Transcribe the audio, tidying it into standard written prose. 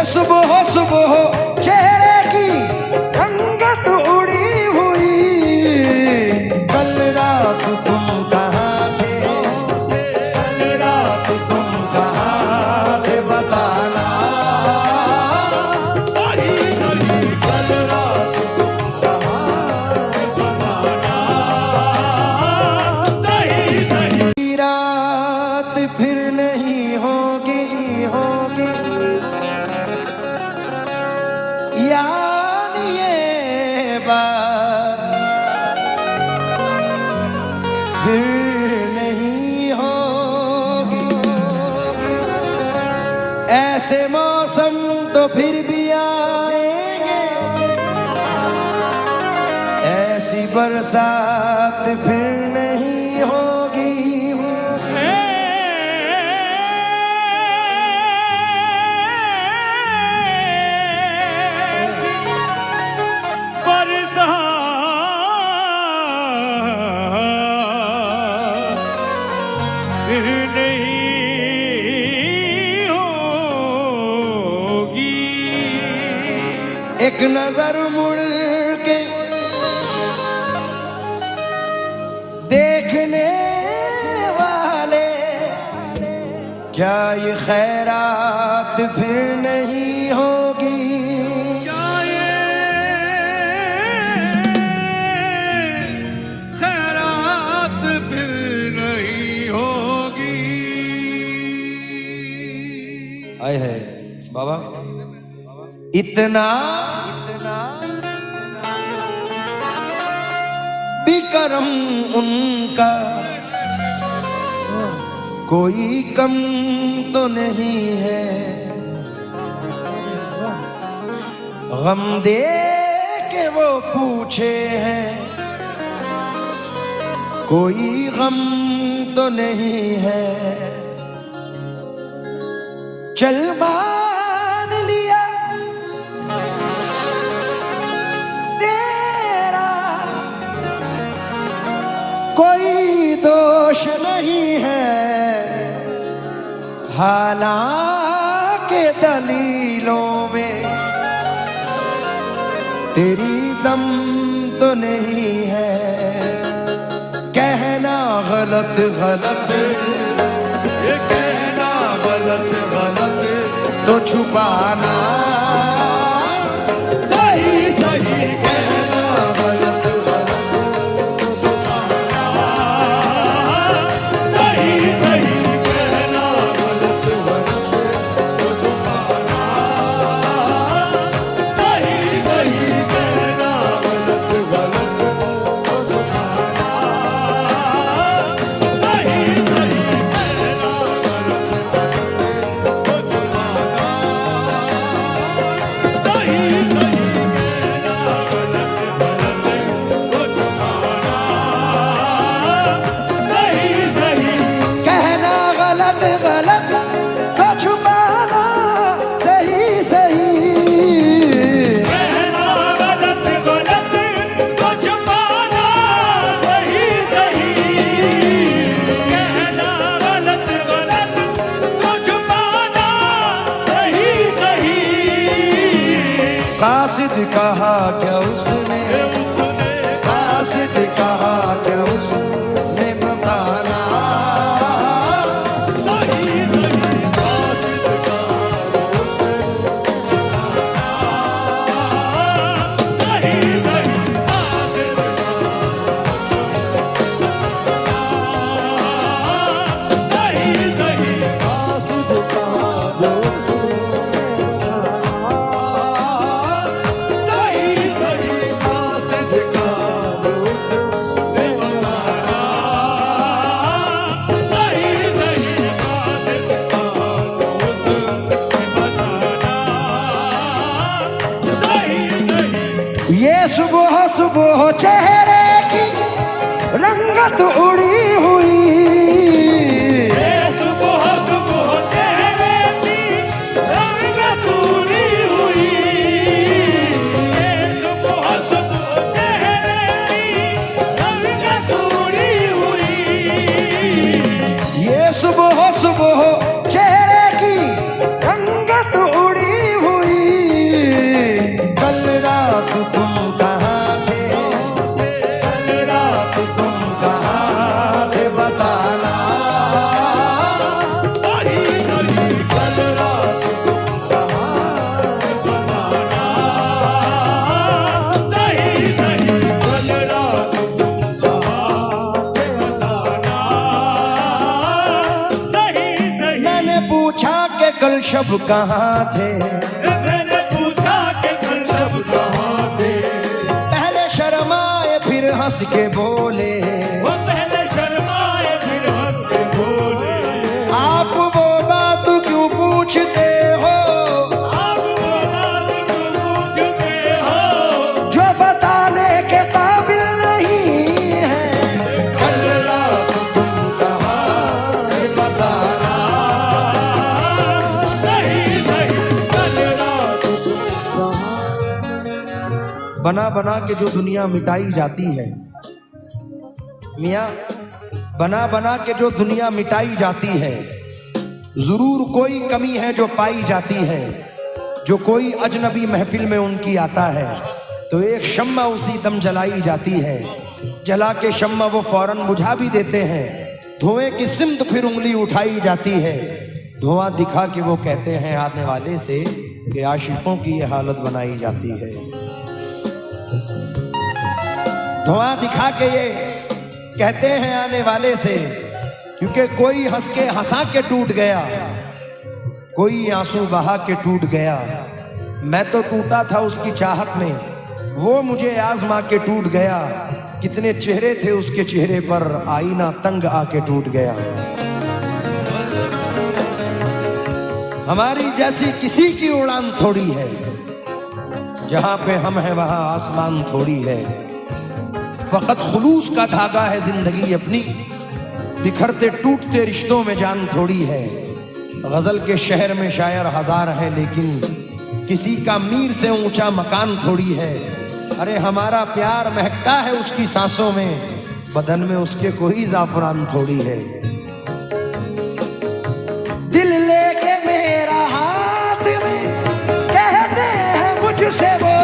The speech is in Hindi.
सुबह सुबह चेहरे की रंगत उड़ी हुई। कल रात तुम कहाँ थे, कल रात तुम कहाँ थे बताना। सही सही कल रात तुम कहाँ थे बताना। सही सही रात फिर नहीं होगी होगी, यानी ये बात फिर नहीं होगी। ऐसे मौसम तो फिर भी आएंगे, ऐसी बरसात फिर नहीं होगी। फिर नहीं होगी। एक नजर मुड़ के देखने वाले, क्या ये खैरात फिर नहीं होगी। क्या ये खैरात फिर नहीं होगी। आए है बाबा, इतना भी करम उनका कोई कम तो नहीं है। गम दे के वो पूछे हैं, कोई गम तो नहीं है। चल मान लिया तेरा कोई दोष नहीं है। हालांकि दलीलों में तेरी दम तो नहीं है। कहना गलत गलत, ये कहना गलत गलत तो छुपाना। सही सही कहना गलत गलत तो छुपाना। सही सही कहना गलत गलत तो छुपाना। सही सही कहना गलत गलत तो छुपाना। सही सही कासिद कहा क्या उसने, कासिद कहा क्या उसने बताना। ये सुबह सुबह चेहरे की रंगत उड़ी हुई। सुबह सुबह चेहरे की रंगत उड़ी हुई। सुबह सुबह चेहरे की रंगत उड़ी हुई। ये सुबह सुबह चेहरे की रंगत उड़ी हुई। कल शब कहाँ थे, मैंने पूछा कि कल शब कहाँ थे। पहले शर्माए फिर हंस के बोले, वो पहले शर्माए फिर हंस के बोले, आप वो बात क्यों पूछते हो, आप वो बात क्यों पूछते हो, जो बताने के काबिल नहीं है। कल रात तुम कहाँ ये बताना, सही सही, कल रात बना बना के जो दुनिया मिटाई जाती है मियाँ, बना बना के जो दुनिया मिटाई जाती है, जरूर कोई कमी है जो पाई जाती है। जो कोई अजनबी महफिल में उनकी आता है तो एक शम्मा उसी दम जलाई जाती है, जला के शम्मा वो फौरन बुझा भी देते हैं। धुएं की सिमत फिर उंगली उठाई जाती है, धुआं दिखा के वो कहते हैं आने वाले से कि आशिकों की ये हालत बनाई जाती है। धुआं दिखा के ये कहते हैं आने वाले से, क्योंकि कोई हंस के हंसा के टूट गया, कोई आंसू बहा के टूट गया। मैं तो टूटा था उसकी चाहत में, वो मुझे आजमा के टूट गया। कितने चेहरे थे उसके चेहरे पर, आईना तंग आके टूट गया। हमारी जैसी किसी की उड़ान थोड़ी है, जहां पे हम हैं वहां आसमान थोड़ी है। फकत खुलूस का धागा है जिंदगी अपनी, बिखरते टूटते रिश्तों में जान थोड़ी है। गजल के शहर में शायर हजार हैं, लेकिन किसी का मीर से ऊंचा मकान थोड़ी है। अरे हमारा प्यार महकता है उसकी सांसों में, बदन में उसके कोई जाफरान थोड़ी है। दिल लेके मेरा हाथ में कहते हैं मुझसे वो,